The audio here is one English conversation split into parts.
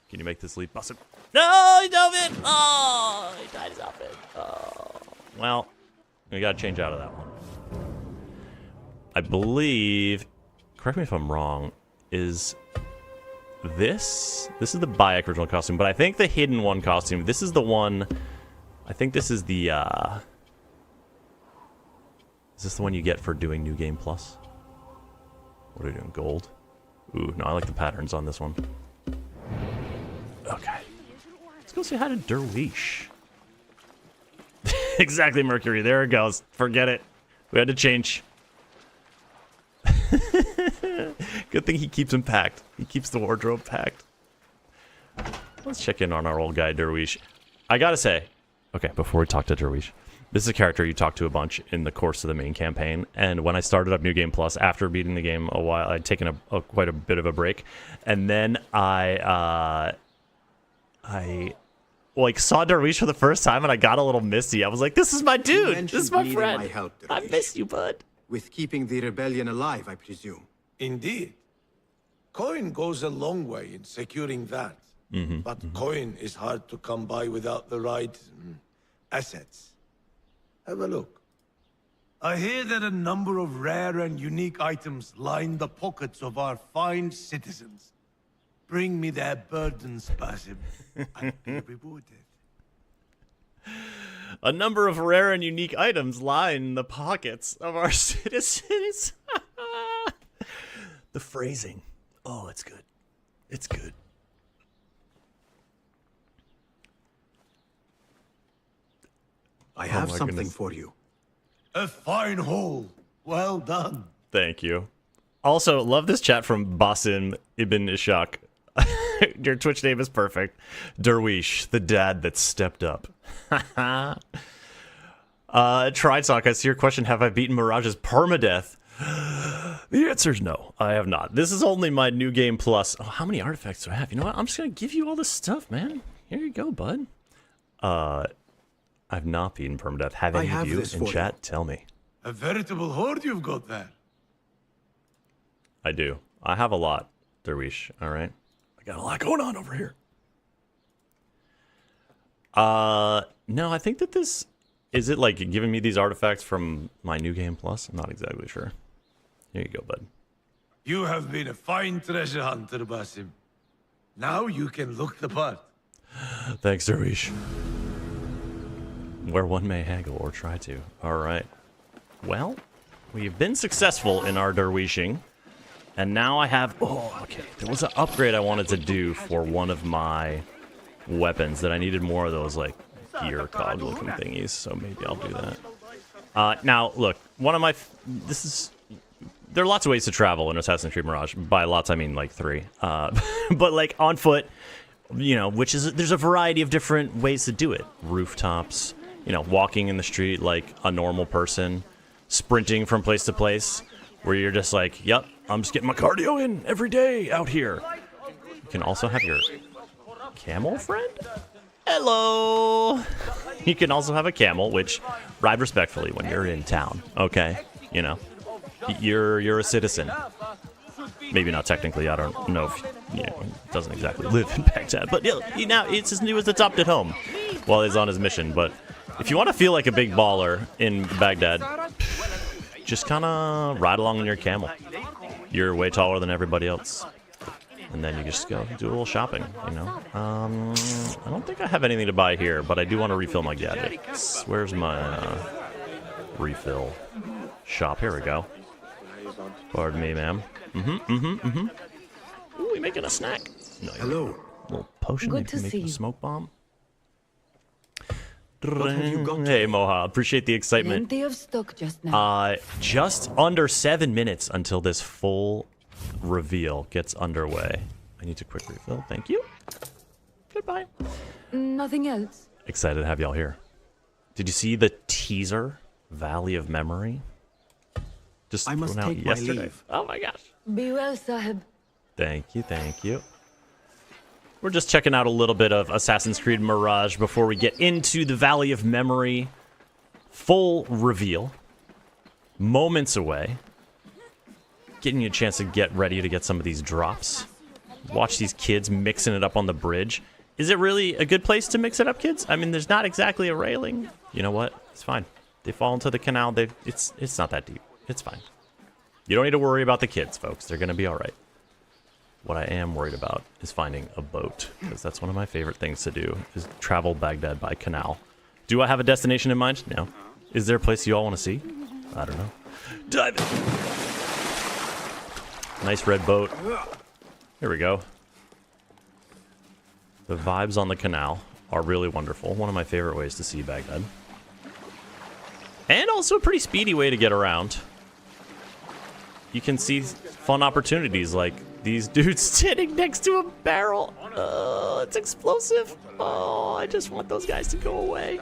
Can you make this leap? Bust it. No, he dove it. Oh, he died his outfit. Oh. Well, we got to change out of that one. I believe, correct me if I'm wrong, is this is the Bayek original costume, but I think the hidden one costume, this is the one, I think this is the, is this the one you get for doing New Game Plus? What are we doing, gold? Ooh, no, I like the patterns on this one. Okay. Let's go say hi to Derwish. Exactly, Mercury, there it goes. Forget it. We had to change. Good thing he keeps him packed. He keeps the wardrobe packed. Let's check in on our old guy, Derwish. I gotta say, okay, before we talk to Derwish, this is a character you talk to a bunch in the course of the main campaign. And when I started up New Game Plus, after beating the game a while, I'd taken quite a bit of a break. And then I like saw Derwish for the first time, and I got a little misty. I was like, "This is my dude. This is my friend. My help, I miss you, bud." With keeping the rebellion alive, I presume. Indeed. Coin goes a long way in securing that. But coin is hard to come by without the right assets. Have a look. I hear that a number of rare and unique items line the pockets of our fine citizens. Bring me their burdens, Basim. I'll be rewarded. A number of rare and unique items line the pockets of our citizens. The phrasing. Oh, it's good. It's good. I have my something goodness. for you. A fine haul. Well done. Thank you. Also, love this chat from Basim Ibn Ishaq. Your Twitch name is perfect. Derwish, the dad that stepped up. Tried Sock, I see your question. Have I beaten Mirage's permadeath? The answer is no, I have not. This is only my New Game Plus. Oh, how many artifacts do I have? You know what? I'm just going to give you all this stuff, man. Here you go, bud. I've not beaten permadeath. Have any of you in chat? Tell me. A veritable horde you've got there. I do. I have a lot, Derwish. All right. I got a lot going on over here. No, I think that this... Is it like giving me these artifacts from my New Game Plus? I'm not exactly sure. Here you go, bud. You have been a fine treasure hunter, Basim. Now you can look the part. Thanks, Derwish. Where one may haggle or try to. All right. Well, we've been successful in our Derwishing. And now I have... Oh, okay. There was an upgrade I wanted to do for one of my weapons that I needed more of those, like, gear cog looking thingies. So maybe I'll do that. Now, look. One of my... This is... There are lots of ways to travel in Assassin's Creed Mirage. By lots, I mean, like, 3. But, like, on foot, you know, which is... There's a variety of different ways to do it. Rooftops, you know, walking in the street like a normal person, sprinting from place to place, where you're just like, yep, I'm just getting my cardio in every day out here. You can also have your camel friend? Hello! You can also have a camel, which, ride respectfully when you're in town, okay? You know, you're a citizen. Maybe not technically, I don't know if, you know, he doesn't exactly live in Baghdad, but you know, it's his newest adopted home while he's on his mission. But if you want to feel like a big baller in Baghdad, just kind of ride along on your camel. You're way taller than everybody else. And then you just go do a little shopping, you know. I don't think I have anything to buy here, but I do want to refill my gadgets. Where's my refill shop? Here we go. Pardon me, ma'am. Ooh, we making a snack. No, Hello. A little potion. Good Maybe to we can see make a you. smoke bomb. What have you got? Hey, Moha. Appreciate the excitement. Plenty of stock just now. Just under 7 minutes until this full reveal gets underway. I need to quick refill. Thank you. Goodbye. Nothing else. Excited to have y'all here. Did you see the teaser, Valley of Memory? Just I must thrown out take my yesterday. leave. Oh my gosh. Be well, Sahib. Thank you, thank you. We're just checking out a little bit of Assassin's Creed Mirage before we get into the Valley of Memory. Full reveal. Moments away. Getting you a chance to get ready to get some of these drops. Watch these kids mixing it up on the bridge. Is it really a good place to mix it up, kids? I mean, there's not exactly a railing. You know what? It's fine. They fall into the canal. It's not that deep. It's fine. You don't need to worry about the kids, folks. They're going to be all right. What I am worried about is finding a boat, because that's one of my favorite things to do, is travel Baghdad by canal. Do I have a destination in mind? No. Is there a place you all want to see? I don't know. Dive in. Nice red boat. Here we go. The vibes on the canal are really wonderful. One of my favorite ways to see Baghdad. And also a pretty speedy way to get around. You can see fun opportunities like these dudes sitting next to a barrel. It's explosive. Oh, I just want those guys to go away.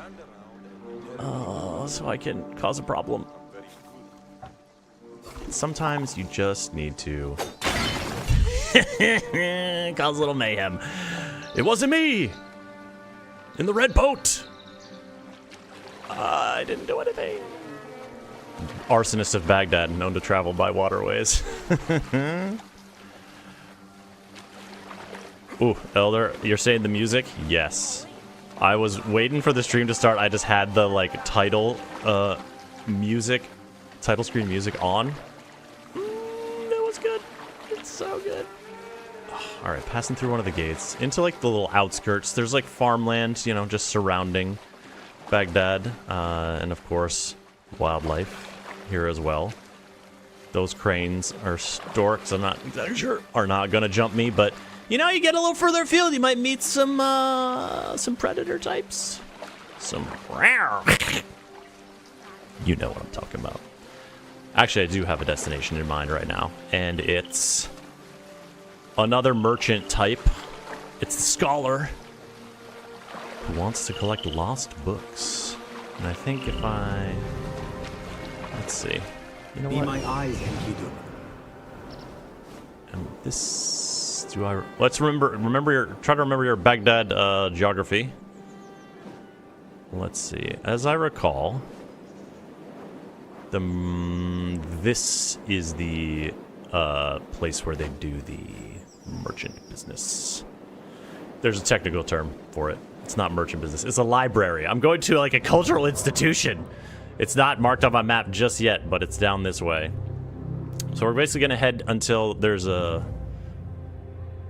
Oh, so I can cause a problem. Sometimes you just need to cause a little mayhem. It wasn't me! In the red boat! I didn't do anything. Arsonist of Baghdad, known to travel by waterways. Ooh, Elder, you're saying the music? Yes. I was waiting for the stream to start. I just had the, like, title screen music on. That was good. It's so good. All right, passing through one of the gates into like the little outskirts. There's like farmland, you know, just surrounding Baghdad, and of course wildlife here as well. Those cranes or storks, I'm not exactly sure, are not gonna jump me, but you know, you get a little further afield, you might meet some predator types. Some you know what I'm talking about. Actually, I do have a destination in mind right now, and it's another merchant type. It's the scholar who wants to collect lost books. And I think if I... Let's see. You know Be what? my eyes, Enkidu. And this... Do I... Let's try to remember your Baghdad geography. Let's see. As I recall, this is the place where they do the merchant business. There's a technical term for it. It's not merchant business. It's a library. I'm going to like a cultural institution. It's not marked on my map just yet, but it's down this way. So we're basically going to head until there's a...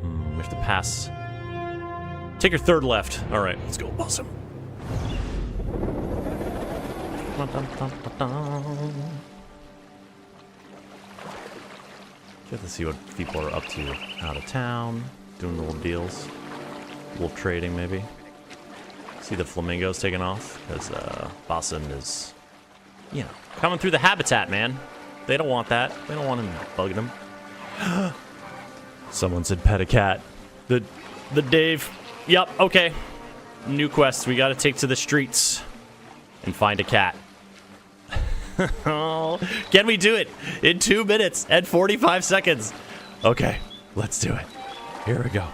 we have to pass. Take your third left. All right, let's go. Awesome. Get to see what people are up to out of town, doing little deals, a little trading maybe. See the flamingos taking off because Basim is, you know, coming through the habitat, man. They don't want that. They don't want him bugging them. Someone said pet a cat. The Dave. Yep. Okay. New quest. We got to take to the streets and find a cat. Can we do it in 2 minutes and 45 seconds? Okay, let's do it. Here we go.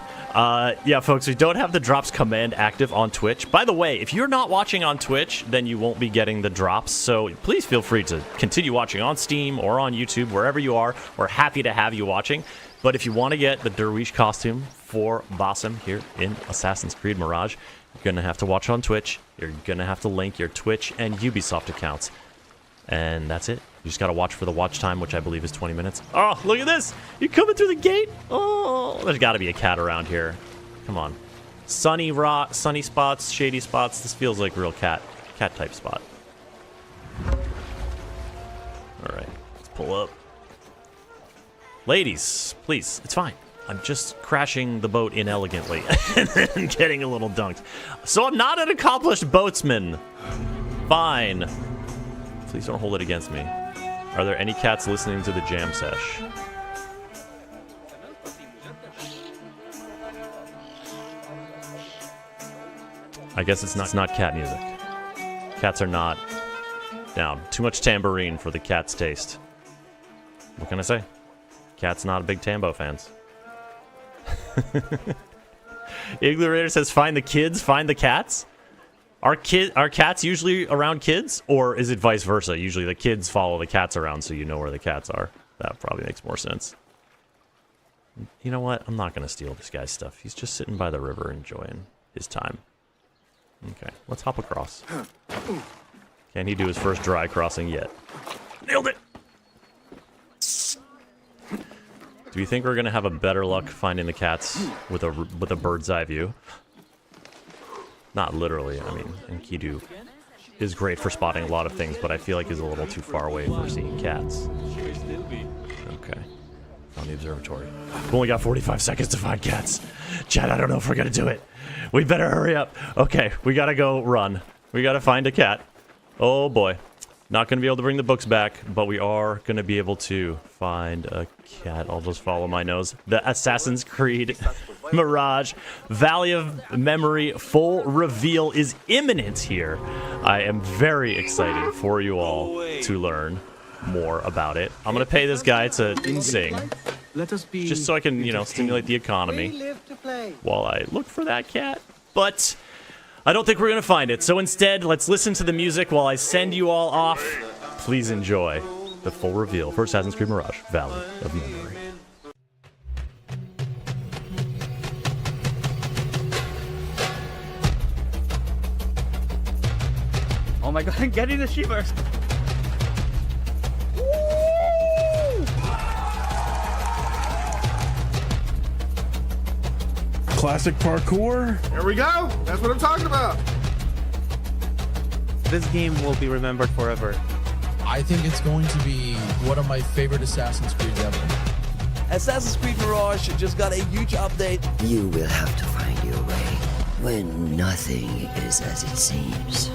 Yeah, folks, we don't have the drops command active on Twitch. By the way, if you're not watching on Twitch, then you won't be getting the drops. So please feel free to continue watching on Steam or on YouTube, wherever you are. We're happy to have you watching. But if you want to get the Derwish costume for Basim here in Assassin's Creed Mirage, you're going to have to watch on Twitch. You're going to have to link your Twitch and Ubisoft accounts. And that's it. You just gotta watch for the watch time, which I believe is 20 minutes. Oh, look at this! You coming through the gate? Oh, there's gotta be a cat around here. Come on. Sunny spots, shady spots. This feels like a real cat type spot. Alright, let's pull up. Ladies, please, it's fine. I'm just crashing the boat inelegantly and getting a little dunked. So I'm not an accomplished boatsman. Fine. Please don't hold it against me. Are there any cats listening to the jam sesh? I guess it's not cat music. Cats are not down. Too much tambourine for the cat's taste. What can I say? Cat's not a big Tambo fans. Igloo Raider says, find the kids, find the cats? Are cats usually around kids, or is it vice versa? Usually the kids follow the cats around so you know where the cats are. That probably makes more sense. You know what? I'm not going to steal this guy's stuff. He's just sitting by the river enjoying his time. Okay, let's hop across. Can he do his first dry crossing yet? Nailed it! Do you think we're going to have a better luck finding the cats with a bird's eye view? Not literally, I mean, Enkidu is great for spotting a lot of things, but I feel like he's a little too far away for seeing cats. Okay. On the observatory. We've only got 45 seconds to find cats. Chad, I don't know if we're gonna do it. We better hurry up. Okay, we gotta go run. We gotta find a cat. Oh boy. Not gonna be able to bring the books back, but we are gonna be able to find a cat. I'll just follow my nose. The Assassin's Creed Mirage Valley of Memory full reveal is imminent here. I am very excited for you all to learn more about it. I'm gonna pay this guy to sing, just so I can, you know, stimulate the economy while I look for that cat. But I don't think we're gonna find it. So instead, let's listen to the music while I send you all off. Please enjoy the full reveal for Assassin's Creed Mirage Valley of Memory. Oh my god, I'm getting the shivers! Classic parkour. There we go. That's what I'm talking about. This game will be remembered forever. I think it's going to be one of my favorite Assassin's Creed ever. Assassin's Creed Mirage just got a huge update. You will have to find your way when nothing is as it seems.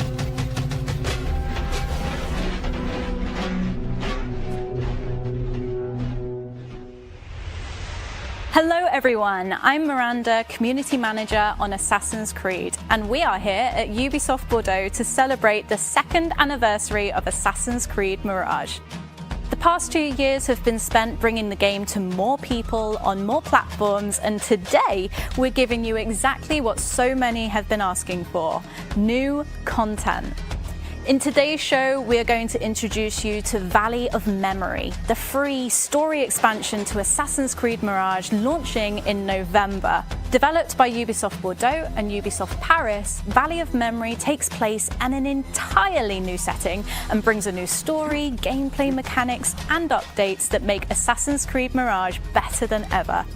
Hello everyone, I'm Miranda, Community Manager on Assassin's Creed, and we are here at Ubisoft Bordeaux to celebrate the 2nd anniversary of Assassin's Creed Mirage. The past 2 years have been spent bringing the game to more people on more platforms, and today we're giving you exactly what so many have been asking for: new content. In today's show, we are going to introduce you to Valley of Memory, the free story expansion to Assassin's Creed Mirage launching in November. Developed by Ubisoft Bordeaux and Ubisoft Paris, Valley of Memory takes place in an entirely new setting and brings a new story, gameplay mechanics, and updates that make Assassin's Creed Mirage better than ever.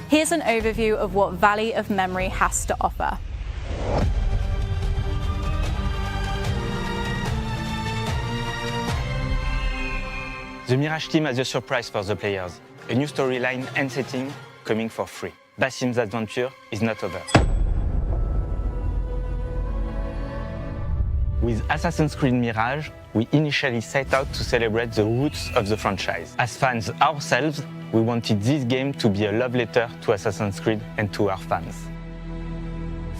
Here's an overview of what Valley of Memory has to offer. The Mirage team has a surprise for the players, a new storyline and setting coming for free. Basim's adventure is not over. With Assassin's Creed Mirage, we initially set out to celebrate the roots of the franchise. As fans ourselves, we wanted this game to be a love letter to Assassin's Creed and to our fans.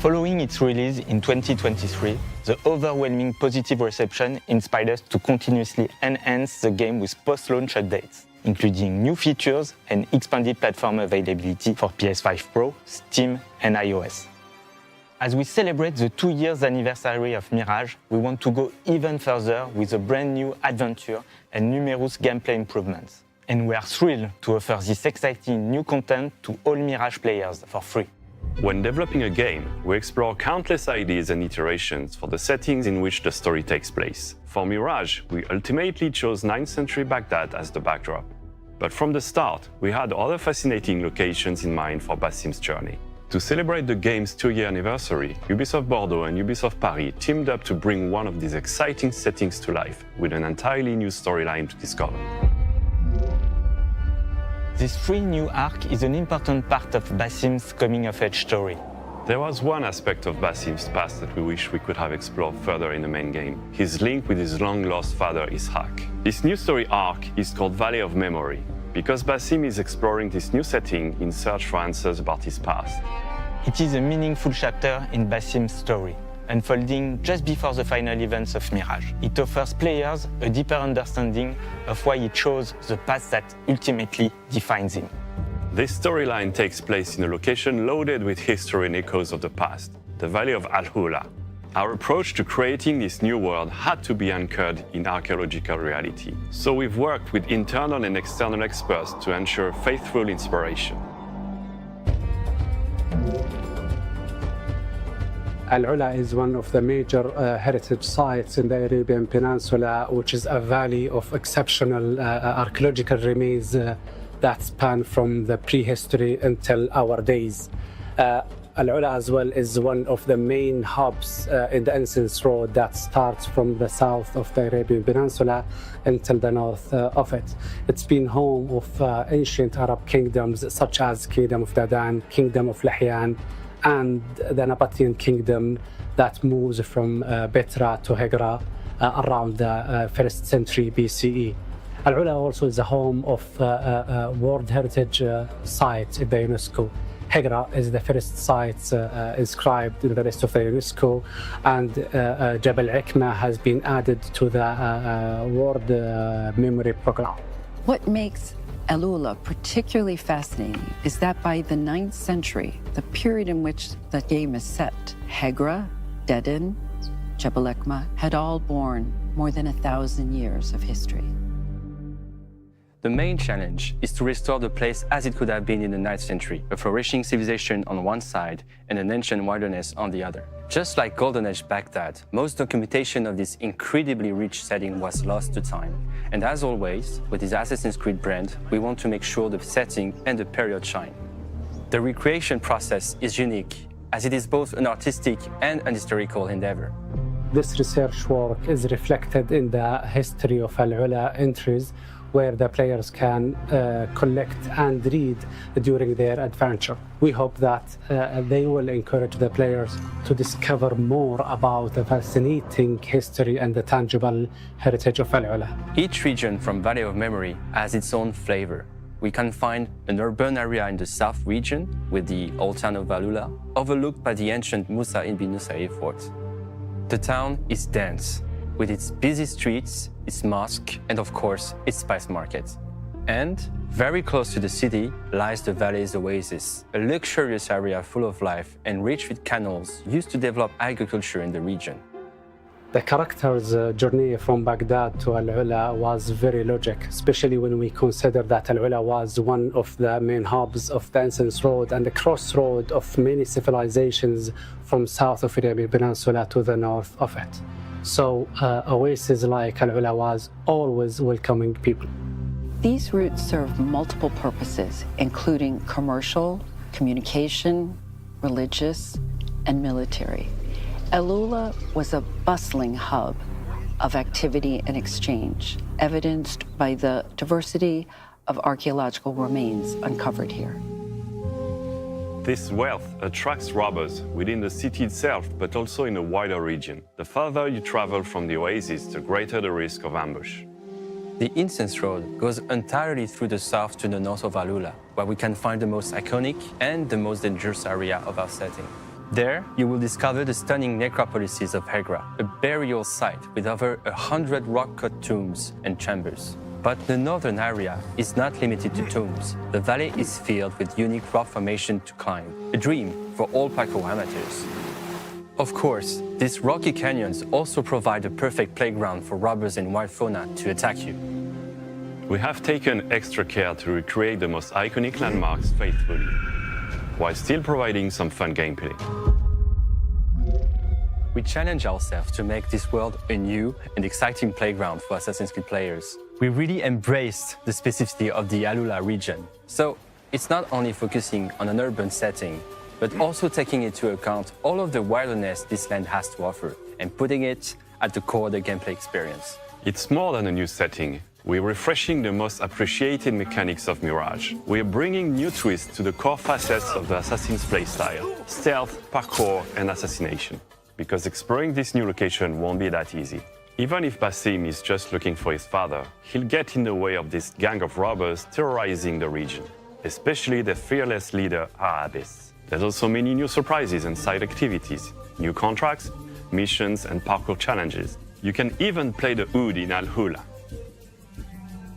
Following its release in 2023, the overwhelming positive reception inspired us to continuously enhance the game with post-launch updates, including new features and expanded platform availability for PS5 Pro, Steam, and iOS. As we celebrate the 2 years anniversary of Mirage, we want to go even further with a brand new adventure and numerous gameplay improvements. And we are thrilled to offer this exciting new content to all Mirage players for free. When developing a game, we explore countless ideas and iterations for the settings in which the story takes place. For Mirage, we ultimately chose 9th century Baghdad as the backdrop. But from the start, we had other fascinating locations in mind for Basim's journey. To celebrate the game's 2-year anniversary, Ubisoft Bordeaux and Ubisoft Paris teamed up to bring one of these exciting settings to life, with an entirely new storyline to discover. This free new arc is an important part of Basim's coming-of-age story. There was one aspect of Basim's past that we wish we could have explored further in the main game: his link with his long-lost father Ishaq. This new story arc is called Valley of Memory, because Basim is exploring this new setting in search for answers about his past. It is a meaningful chapter in Basim's story, unfolding just before the final events of Mirage. It offers players a deeper understanding of why he chose the path that ultimately defines him. This storyline takes place in a location loaded with history and echoes of the past, the Valley of Al-Hula. Our approach to creating this new world had to be anchored in archaeological reality, so we've worked with internal and external experts to ensure faithful inspiration. Al-Ula is one of the major heritage sites in the Arabian Peninsula, which is a valley of exceptional archaeological remains that span from the prehistory until our days. Al-Ula as well is one of the main hubs in the Incense Road that starts from the south of the Arabian Peninsula until the north of it. It's been home of ancient Arab kingdoms such as Kingdom of Dadan, Kingdom of Lahyan, and the Nabatean kingdom that moves from Petra to Hegra around the 1st century BCE. Al-Ula also is the home of World Heritage Site in the UNESCO. Hegra is the first site inscribed in the list of the UNESCO, and Jabal Ikma has been added to the World Memory Program. What makes Al-Ula particularly fascinating is that by the 9th century, the period in which the game is set, Hegra, Dedan, Jabal Ikma had all borne more than 1,000 years of history. The main challenge is to restore the place as it could have been in the 9th century, a flourishing civilization on one side and an ancient wilderness on the other. Just like Golden Age Baghdad, most documentation of this incredibly rich setting was lost to time. And as always, with this Assassin's Creed brand, we want to make sure the setting and the period shine. The recreation process is unique, as it is both an artistic and an historical endeavor. This research work is reflected in the history of Al-Ula entries, where the players can collect and read during their adventure. We hope that they will encourage the players to discover more about the fascinating history and the tangible heritage of Al-Ula. Each region from Vale of Memory has its own flavor. We can find an urban area in the south region with the old town of Al-Ula, overlooked by the ancient Musa ibn Nusayr fort. The town is dense, with its busy streets, its mosque, and of course, its spice market. And very close to the city lies the valley's oasis, a luxurious area full of life and rich with canals used to develop agriculture in the region. The character's journey from Baghdad to Al-Ula was very logic, especially when we consider that Al-Ula was one of the main hubs of the Incense Road and the crossroad of many civilizations from south of the Arabian Peninsula to the north of it. So oases like Al-Ula was always welcoming people. These routes serve multiple purposes, including commercial, communication, religious, and military. Al-Ula was a bustling hub of activity and exchange, evidenced by the diversity of archaeological remains uncovered here. This wealth attracts robbers within the city itself, but also in a wider region. The further you travel from the oasis, the greater the risk of ambush. The Incense Road goes entirely through the south to the north of Al-Ula, where we can find the most iconic and the most dangerous area of our setting. There, you will discover the stunning necropolises of Hegra, a burial site with over 100 rock-cut tombs and chambers. But the northern area is not limited to tombs. The valley is filled with unique rock formation to climb, a dream for all parkour amateurs. Of course, these rocky canyons also provide a perfect playground for robbers and wild fauna to attack you. We have taken extra care to recreate the most iconic landmarks faithfully, while still providing some fun gameplay. We challenge ourselves to make this world a new and exciting playground for Assassin's Creed players. We really embraced the specificity of the Al-Ula region. So it's not only focusing on an urban setting, but also taking into account all of the wilderness this land has to offer and putting it at the core of the gameplay experience. It's more than a new setting. We're refreshing the most appreciated mechanics of Mirage. We're bringing new twists to the core facets of the Assassin's playstyle: stealth, parkour, and assassination. Because exploring this new location won't be that easy. Even if Basim is just looking for his father, he'll get in the way of this gang of robbers terrorizing the region, especially the fearless leader, Arabis. There's also many new surprises and side activities, new contracts, missions, and parkour challenges. You can even play the Oud in Al-Ula.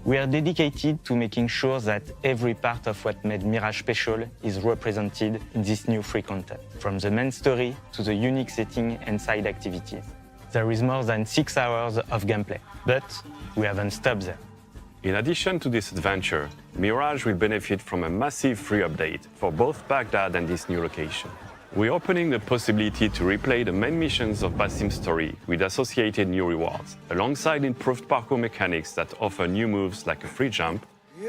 We are dedicated to making sure that every part of what made Mirage special is represented in this new free content, from the main story to the unique setting and side activities. There is more than 6 hours of gameplay, but we haven't stopped there. In addition to this adventure, Mirage will benefit from a massive free update for both Baghdad and this new location. We're opening the possibility to replay the main missions of Basim's story with associated new rewards, alongside improved parkour mechanics that offer new moves like a free jump,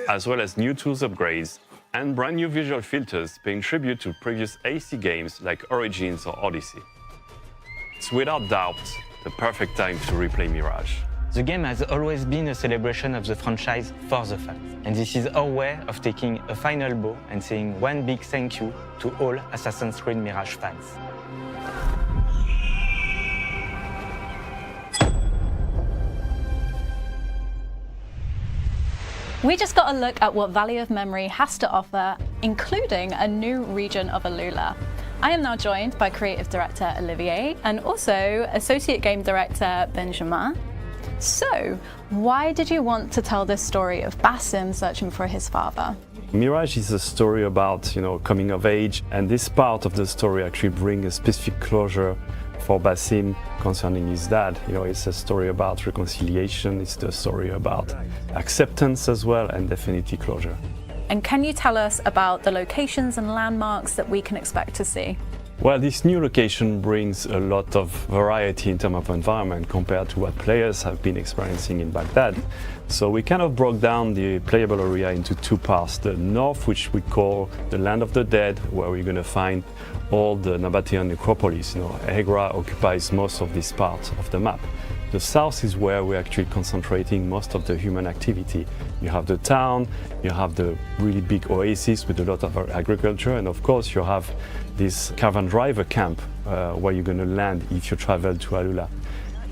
as well as new tools upgrades, and brand new visual filters paying tribute to previous AC games like Origins or Odyssey. It's without doubt the perfect time to replay Mirage. The game has always been a celebration of the franchise for the fans, and this is our way of taking a final bow and saying one big thank you to all Assassin's Creed Mirage fans. We just got a look at what Valley of Memory has to offer, including a new region of Alula. I am now joined by creative director Olivier and also associate game director Benjamin. So, why did you want to tell this story of Basim searching for his father? Mirage is a story about, coming of age, and this part of the story actually brings a specific closure for Basim concerning his dad. It's a story about reconciliation, it's the story about acceptance as well, and definitely closure. And can you tell us about the locations and landmarks that we can expect to see? Well, this new location brings a lot of variety in terms of environment compared to what players have been experiencing in Baghdad. So we kind of broke down the playable area into two parts. The north, which we call the Land of the Dead, where we're going to find all the Nabatean necropolis. Egra occupies most of this part of the map. The south is where we're actually concentrating most of the human activity. You have the town, you have the really big oasis with a lot of agriculture, and of course you have this caravan driver camp where you're going to land if you travel to Alula.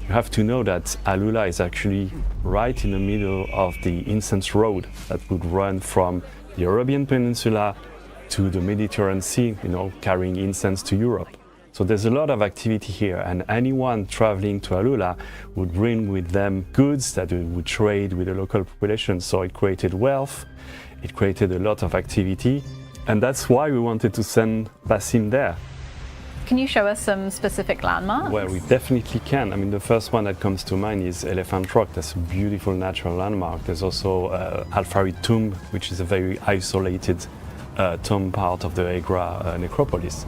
You have to know that Alula is actually right in the middle of the incense road that would run from the Arabian Peninsula to the Mediterranean Sea, carrying incense to Europe. So there's a lot of activity here, and anyone traveling to Alula would bring with them goods that they would trade with the local population. So it created wealth, it created a lot of activity, and that's why we wanted to send Basim there. Can you show us some specific landmarks? Well, we definitely can. I mean, the first one that comes to mind is Elephant Rock. That's a beautiful natural landmark. There's also Al-Farid Tomb, which is a very isolated tomb part of the Egra necropolis.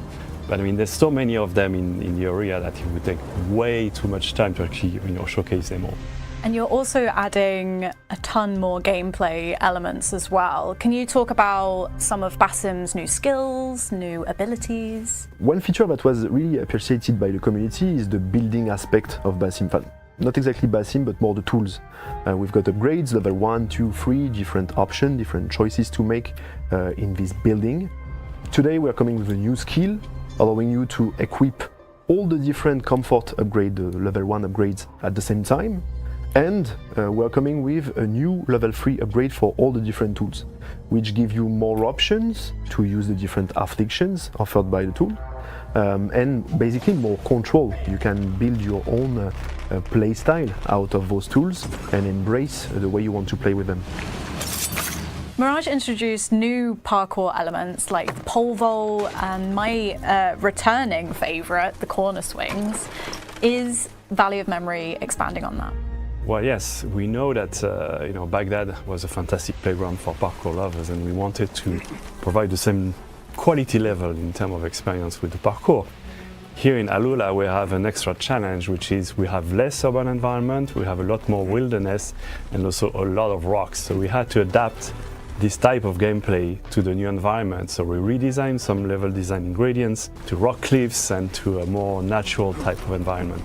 But I mean, there's so many of them in the area that it would take way too much time to actually, showcase them all. And you're also adding a ton more gameplay elements as well. Can you talk about some of Basim's new skills, new abilities? One feature that was really appreciated by the community is the building aspect of Basim Fan. Not exactly Basim, but more the tools. We've got upgrades, level 1, 2, 3, different options, different choices to make in this building. Today we're coming with a new skill, allowing you to equip all the different comfort upgrade, level 1 upgrades at the same time. And we're coming with a new level 3 upgrade for all the different tools, which give you more options to use the different afflictions offered by the tool, and basically more control. You can build your own play style out of those tools and embrace the way you want to play with them. Mirage introduced new parkour elements like the pole vault and my returning favourite, the corner swings. Is Valley of Memory expanding on that? Well, yes, we know that Baghdad was a fantastic playground for parkour lovers, and we wanted to provide the same quality level in terms of experience with the parkour. Here in Alula, we have an extra challenge, which is we have less urban environment, we have a lot more wilderness, and also a lot of rocks. So we had to adapt this type of gameplay to the new environment. So we redesigned some level design ingredients to rock cliffs and to a more natural type of environment.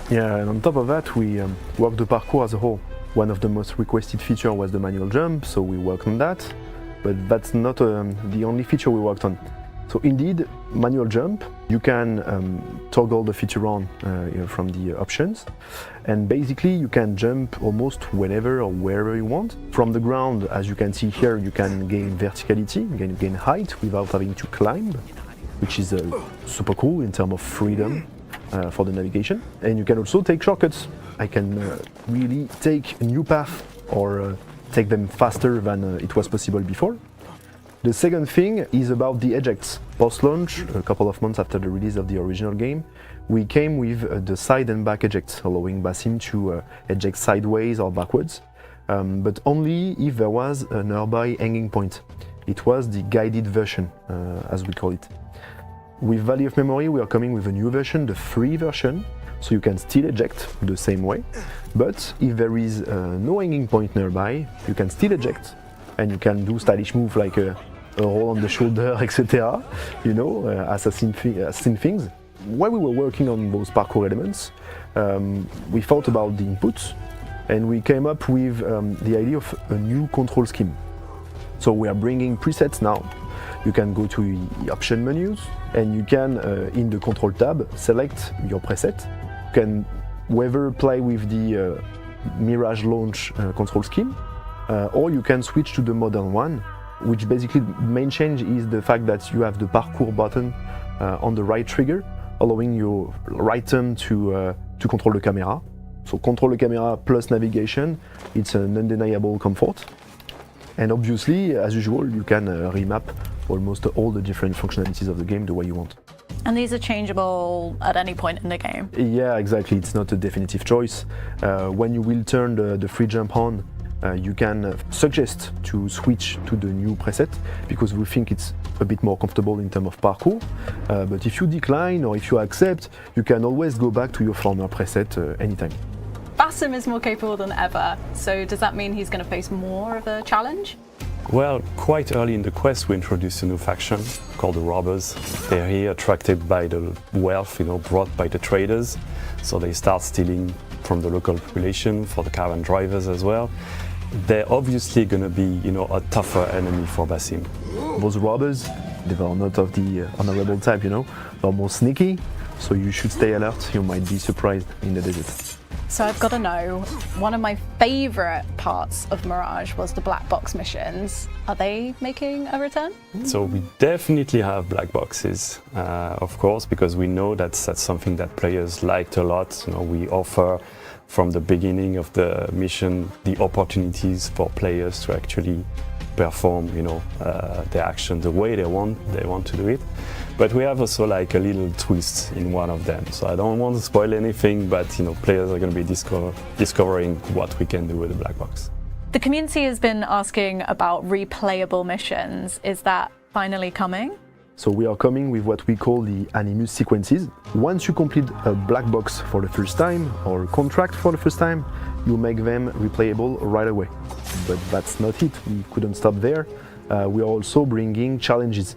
Yeah, and on top of that, we worked the parkour as a whole. One of the most requested features was the manual jump, so we worked on that. But that's not the only feature we worked on. So indeed, manual jump, you can toggle the feature on from the options. And basically, you can jump almost whenever or wherever you want. From the ground, as you can see here, you can gain verticality, you can gain height without having to climb, which is super cool in terms of freedom. For the navigation, and you can also take shortcuts. I can really take a new path or take them faster than it was possible before. The second thing is about the ejects. Post-launch, a couple of months after the release of the original game, we came with the side and back ejects, allowing Basim to eject sideways or backwards. but only if there was a nearby hanging point. It was the guided version, as we call it. With Vale of Memory, we are coming with a new version, the free version, so you can still eject the same way. But if there is no hanging point nearby, you can still eject, and you can do stylish move like a roll on the shoulder, etc. You know, assassin things. While we were working on those parkour elements, we thought about the inputs, and we came up with the idea of a new control scheme. So we are bringing presets now. You can go to the option menus, and you can, in the control tab, select your preset. You can whether play with the Mirage launch control scheme, or you can switch to the modern one, which basically main change is the fact that you have the parkour button on the right trigger, allowing your right thumb to control the camera. So control the camera plus navigation, it's an undeniable comfort. And obviously, as usual, you can remap almost all the different functionalities of the game the way you want. And these are changeable at any point in the game? Yeah, exactly. It's not a definitive choice. When you will turn the free jump on, you can suggest to switch to the new preset because we think it's a bit more comfortable in terms of parkour. But if you decline or if you accept, you can always go back to your former preset anytime. Basim is more capable than ever, so does that mean he's going to face more of a challenge? Well, quite early in the quest we introduced a new faction called the Robbers. They're here attracted by the wealth, brought by the traders. So they start stealing from the local population, for the caravan drivers as well. They're obviously going to be, a tougher enemy for Basim. Those robbers, they are not of the honorable type, They're more sneaky, so you should stay alert. You might be surprised in the desert. So I've got to know, one of my favourite parts of Mirage was the black box missions. Are they making a return? So we definitely have black boxes, of course, because we know that's something that players liked a lot. We offer from the beginning of the mission the opportunities for players to actually perform, their action the way they want to do it. But we have also like a little twist in one of them. So I don't want to spoil anything, but players are going to be discovering what we can do with the black box. The community has been asking about replayable missions. Is that finally coming? So we are coming with what we call the animus sequences. Once you complete a black box for the first time or a contract for the first time, you make them replayable right away. But that's not it. We couldn't stop there. We are also bringing challenges.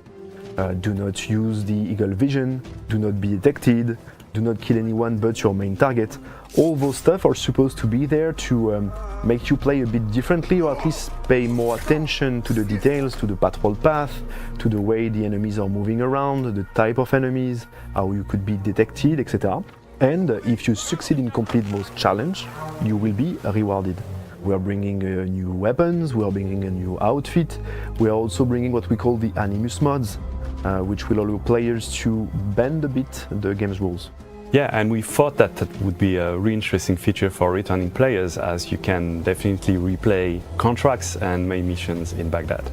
Do not use the eagle vision, do not be detected, do not kill anyone but your main target. All those stuff are supposed to be there to make you play a bit differently, or at least pay more attention to the details, to the patrol path, to the way the enemies are moving around, the type of enemies, how you could be detected, etc. And if you succeed in complete those challenges, you will be rewarded. We are bringing new weapons, we are bringing a new outfit, we are also bringing what we call the animus mods, which will allow players to bend a bit the game's rules. Yeah, and we thought that would be a really interesting feature for returning players, as you can definitely replay contracts and main missions in Baghdad.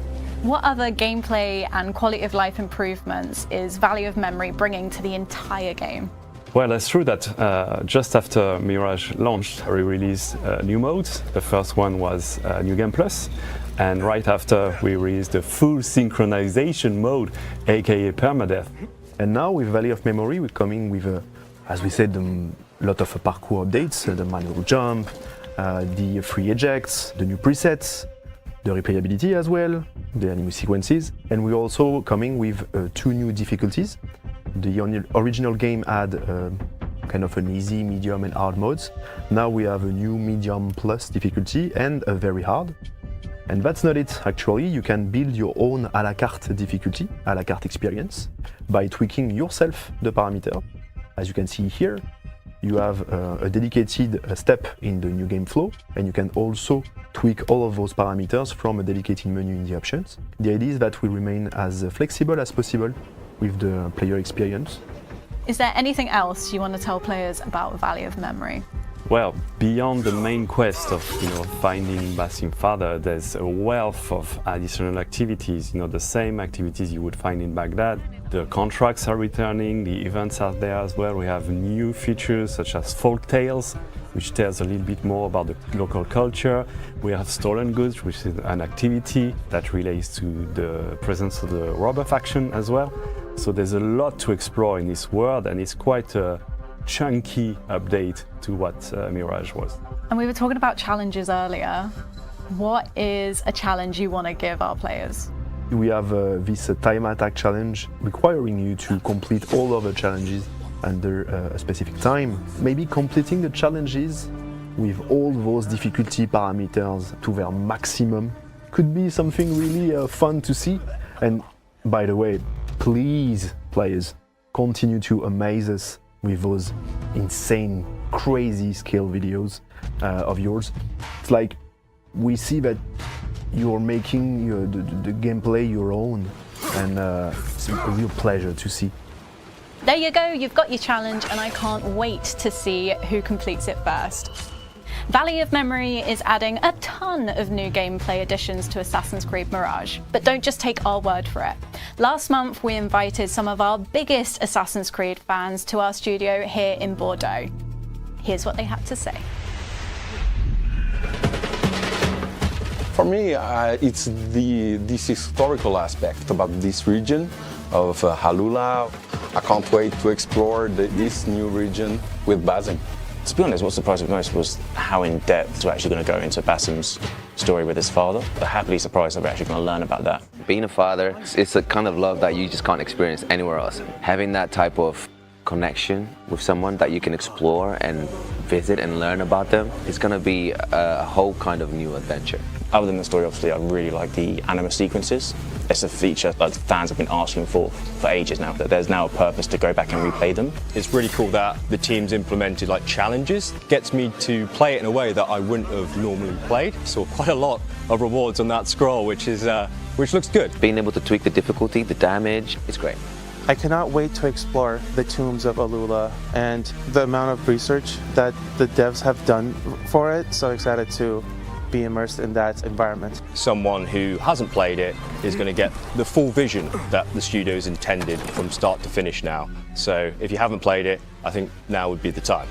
What other gameplay and quality of life improvements is Vale of Memory bringing to the entire game? Well, it's true that just after Mirage launched, we released new modes. The first one was New Game Plus, and right after we released the full synchronization mode, aka permadeath. And now with Vale of Memory, we're coming with, as we said, a lot of parkour updates, the manual jump, the free ejects, the new presets, the replayability as well, the animus sequences, and we're also coming with 2 new difficulties. The original game had kind of an easy, medium and hard modes. Now we have a new medium plus difficulty and a very hard. And that's not it, actually. You can build your own à la carte difficulty, à la carte experience, by tweaking yourself the parameter. As you can see here, you have a dedicated step in the new game flow, and you can also tweak all of those parameters from a dedicated menu in the options. The idea is that we remain as flexible as possible with the player experience. Is there anything else you want to tell players about Vale of Memory? Well, beyond the main quest of finding Basim's father, there's a wealth of additional activities. The same activities you would find in Baghdad. The contracts are returning, the events are there as well. We have new features such as folk tales, which tells a little bit more about the local culture. We have Stolen Goods, which is an activity that relates to the presence of the robber faction as well. So there's a lot to explore in this world, and it's quite a chunky update to what Mirage was. And we were talking about challenges earlier. What is a challenge you want to give our players? We have this time attack challenge requiring you to complete all of the challenges under a specific time. Maybe completing the challenges with all those difficulty parameters to their maximum could be something really fun to see. And by the way, please, players, continue to amaze us with those insane, crazy skill videos of yours. It's like we see that you're making the gameplay your own, and it's a real pleasure to see. There you go, you've got your challenge, and I can't wait to see who completes it first. Vale of Memory is adding a ton of new gameplay additions to Assassin's Creed Mirage, but don't just take our word for it. Last month we invited some of our biggest Assassin's Creed fans to our studio here in Bordeaux. Here's what they had to say. For me, it's this historical aspect about this region of Halula. I can't wait to explore this new region with Basim. To be honest, what surprised me most was how in-depth we're actually going to go into Basim's story with his father. But happily surprised that we're actually going to learn about that. Being a father, it's a kind of love that you just can't experience anywhere else. Having that type of connection with someone that you can explore and visit and learn about them, it's going to be a whole kind of new adventure. Other than the story, obviously, I really like the anima sequences. It's a feature that fans have been asking for ages now, that there's now a purpose to go back and replay them. It's really cool that the team's implemented like challenges. Gets me to play it in a way that I wouldn't have normally played. So quite a lot of rewards on that scroll, which looks good. Being able to tweak the difficulty, the damage, it's great. I cannot wait to explore the tombs of Alula and the amount of research that the devs have done for it. So excited to be immersed in that environment. Someone who hasn't played it is going to get the full vision that the studio's intended from start to finish now. So if you haven't played it, I think now would be the time.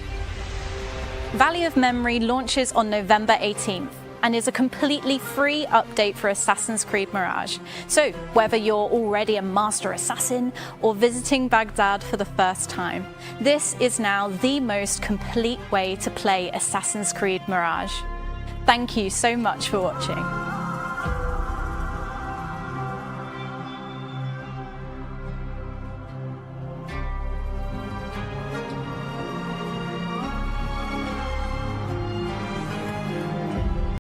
Vale of Memory launches on November 18th. And is a completely free update for Assassin's Creed Mirage. So whether you're already a master assassin or visiting Baghdad for the first time, this is now the most complete way to play Assassin's Creed Mirage. Thank you so much for watching.